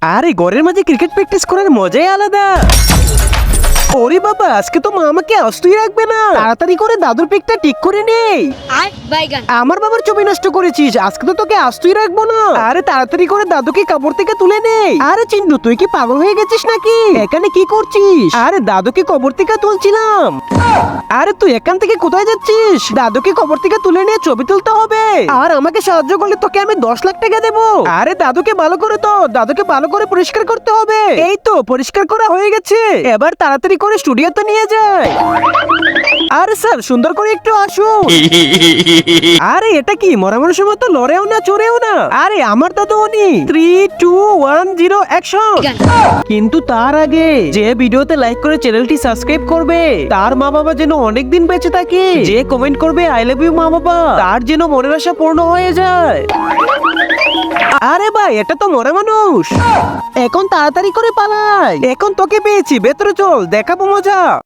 আরে ঘরের মাঝে ক্রিকেট প্র্যাকটিস করার মজাই আলাদা। ওরে বাবা, আজকে তো মা আমাকে আস্তই রাখবে না, তাড়াতাড়ি করে দাদুর পিকটা ঠিক করে নেই। আমার বাবার ছবি নষ্ট করেছিস, আজকে তো তোকে আস্তই রাখবো না। আরে তাড়াতাড়ি করে দাদুকে কাপড় থেকে তুলে নেই। আরে চিন্টু, তুই কি পাগল হয়ে গেছিস নাকি? এখানে কি করছিস? আরে দাদুকে কবর থেকে তুলছিলাম। আরে তুই এখান থেকে কোথায় যাচ্ছিস? দাদুকে কবর থেকে তুলে নিয়ে ছবি তুলতে হবে, আর আমাকে সাহায্য করলে তোকে আমি 10 লাখ টাকা দেবো। আরে দাদুকে ভালো করে তো, দাদুকে ভালো করে পরিষ্কার করতে হবে। এই তো পরিষ্কার করা হয়ে গেছে, এবার তাড়াতাড়ি করে স্টুডিওতে নিয়ে যায়। আরে স্যার, সুন্দর করে একটু আসুন। আরে এটা কি মরা মানুষের মতো লড়েও না চড়েও না? আরে আমার দাদু উনি। 3, 2, 1, 0 অ্যাকশন। কিন্তু তার আগে যে ভিডিওতে লাইক করে চ্যানেলটি সাবস্ক্রাইব করবে, তার মা বাবা যেন অনেকদিন বেঁচে থাকে। যে কমেন্ট করবে আই লাভ ইউ মা বাবা, তার যেন মনের আশা পূর্ণ হয়ে যায়। আরে ভাই, এটা তো মরা মানুষ। এখন তাড়াতাড়ি করে পালাই, এখন তোকে পেয়েছি, ভেতরে চল, দেখাবো মজা।